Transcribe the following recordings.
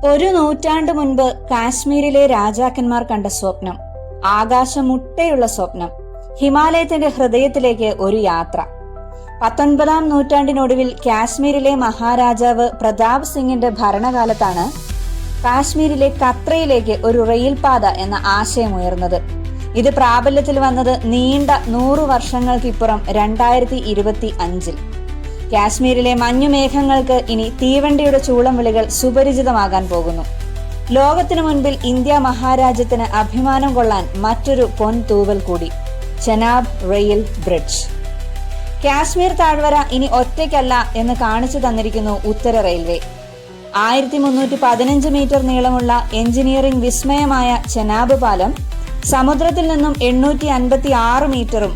ഒരു നൂറ്റാണ്ട് മുൻപ് കാശ്മീരിലെ രാജാക്കന്മാർ കണ്ട സ്വപ്നം, ആകാശമുട്ടയുള്ള സ്വപ്നം, ഹിമാലയത്തിന്റെ ഹൃദയത്തിലേക്ക് ഒരു യാത്ര. 19-ാം നൂറ്റാണ്ടിനൊടുവിൽ കാശ്മീരിലെ മഹാരാജാവ് പ്രതാപ് സിംഗിന്റെ ഭരണകാലത്താണ് കാശ്മീരിലെ കത്രയിലേക്ക് ഒരു റെയിൽ പാത എന്ന ആശയം ഉയർന്നത്. ഇത് പ്രാബല്യത്തിൽ വന്നത് നീണ്ട 100 വർഷങ്ങൾക്കിപ്പുറം 2025-ൽ. കാശ്മീരിലെ മഞ്ഞുമേഘങ്ങൾക്ക് ഇനി തീവണ്ടിയുടെ ചൂളം വിളികൾ സുപരിചിതമാകാൻ പോകുന്നു. ലോകത്തിനു മുൻപിൽ ഇന്ത്യ മഹാരാജ്യത്തിന് അഭിമാനം കൊള്ളാൻ മറ്റൊരു പൊൻതൂവൽ കൂടി, ചെനാബ് റെയിൽ ബ്രിഡ്ജ്. കാശ്മീർ താഴ്വര ഇനി ഒറ്റയ്ക്കല്ല എന്ന് കാണിച്ചു തന്നിരിക്കുന്നു ഉത്തര റെയിൽവേ. 1315 മീറ്റർ നീളമുള്ള എഞ്ചിനീയറിംഗ് വിസ്മയമായ ചെനാബ് പാലം സമുദ്രത്തിൽ നിന്നും 856 മീറ്ററും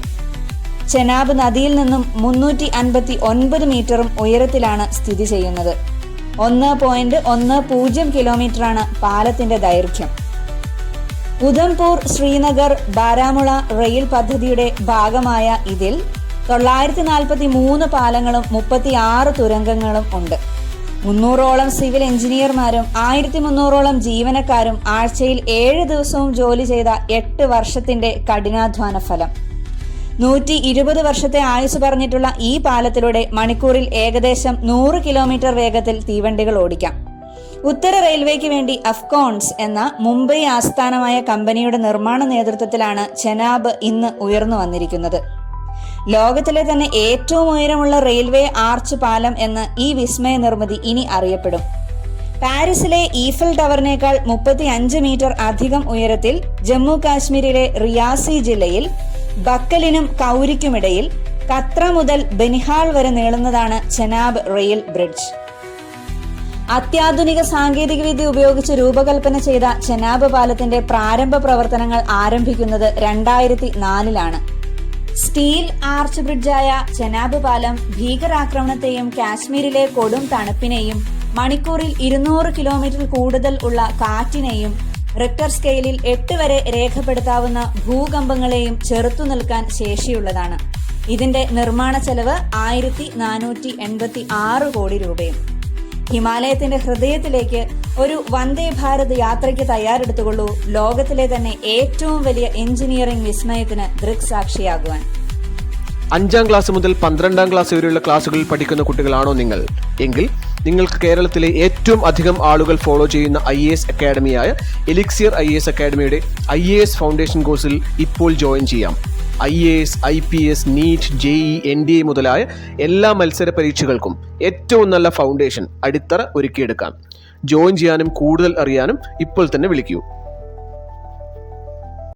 ചെനാബ് നദിയിൽ നിന്നും 359 മീറ്ററും ഉയരത്തിലാണ് സ്ഥിതി ചെയ്യുന്നത്. 1.10 കിലോമീറ്ററാണ് പാലത്തിന്റെ ദൈർഘ്യം. ഉധംപൂർ, ശ്രീനഗർ, ബാരാമുള റെയിൽ പദ്ധതിയുടെ ഭാഗമായ ഇതിൽ 943 പാലങ്ങളും 36 തുരങ്കങ്ങളും ഉണ്ട്. 300ഓളം സിവിൽ എഞ്ചിനീയർമാരും 1300ഓളം ജീവനക്കാരും ആഴ്ചയിൽ 7 ദിവസവും ജോലി ചെയ്ത 8 വർഷത്തിന്റെ കഠിനാധ്വാന ഫലം. 120 വർഷത്തെ ആയുസ് പറഞ്ഞിട്ടുള്ള ഈ പാലത്തിലൂടെ മണിക്കൂറിൽ ഏകദേശം 100 കിലോമീറ്റർ വേഗത്തിൽ തീവണ്ടികൾ ഓടിക്കാം. ഉത്തര റെയിൽവേക്ക് വേണ്ടി അഫ്കോൺസ് എന്ന മുംബൈ ആസ്ഥാനമായ കമ്പനിയുടെ നിർമ്മാണ നേതൃത്വത്തിലാണ് ചെനാബ് ഇന്ന് ഉയർന്നു വന്നിരിക്കുന്നത്. ലോകത്തിലെ തന്നെ ഏറ്റവും ഉയരമുള്ള റെയിൽവേ ആർച്ച് പാലം എന്ന് ഈ വിസ്മയ നിർമ്മിതി ഇനി അറിയപ്പെടും. പാരീസിലെ ഈഫൽ ടവറിനേക്കാൾ 35 മീറ്റർ അധികം ഉയരത്തിൽ ജമ്മു കാശ്മീരിലെ റിയാസി ജില്ലയിൽ ബക്കലിനും കൗരിക്കുമിടയിൽ കത്ര മുതൽ ബനിഹാൾ വരെ നീളുന്നതാണ് ചെനാബ് റെയിൽ ബ്രിഡ്ജ്. അത്യാധുനിക സാങ്കേതികവിദ്യ ഉപയോഗിച്ച് രൂപകൽപ്പന ചെയ്ത ചെനാബ് പാലത്തിന്റെ പ്രാരംഭ പ്രവർത്തനങ്ങൾ ആരംഭിക്കുന്നത് 2004-ലാണ്. സ്റ്റീൽ ആർച്ച് ബ്രിഡ്ജായ ചെനാബ് പാലം ഭീകരാക്രമണത്തെയും കാശ്മീരിലെ കൊടും തണുപ്പിനെയും മണിക്കൂറിൽ 200 കിലോമീറ്റർ കൂടുതൽ ഉള്ള കാറ്റിനെയും റിക്ടർ സ്കെയിലിൽ 8 വരെ രേഖപ്പെടുത്താവുന്ന ഭൂകമ്പങ്ങളെയും ചെറുത്തു നിൽക്കാൻ ശേഷിയുള്ളതാണ്. ഇതിന്റെ നിർമ്മാണ ചെലവ് 1486 കോടി രൂപയും. ഹിമാലയത്തിന്റെ ഹൃദയത്തിലേക്ക് ഒരു വന്ദേ ഭാരത് യാത്രയ്ക്ക് തയ്യാറെടുത്തുകൊള്ളൂ, ലോകത്തിലെ തന്നെ ഏറ്റവും വലിയ എഞ്ചിനീയറിംഗ് വിസ്മയത്തിന് ദൃക്സാക്ഷിയാകുവാൻ. 5-ാം ക്ലാസ് മുതൽ 12-ാം ക്ലാസ് വരെയുള്ള ക്ലാസുകളിൽ പഠിക്കുന്ന കുട്ടികളാണോ നിങ്ങൾ എങ്കിൽ നിങ്ങൾക്ക് കേരളത്തിലെ ഏറ്റവും അധികം ആളുകൾ ഫോളോ ചെയ്യുന്ന IAS അക്കാഡമിയായ എലിക്സിയർ IAS അക്കാഡമിയുടെ IAS ഫൗണ്ടേഷൻ കോഴ്സിൽ ഇപ്പോൾ ജോയിൻ ചെയ്യാം. IAS, IPS, NEET, JEE, NDA മുതലായ എല്ലാ മത്സര പരീക്ഷകൾക്കും ഏറ്റവും നല്ല ഫൗണ്ടേഷൻ അടിത്തറ ഒരുക്കിയെടുക്കാം. ജോയിൻ ചെയ്യാനും കൂടുതൽ അറിയാനും ഇപ്പോൾ തന്നെ വിളിക്കൂ.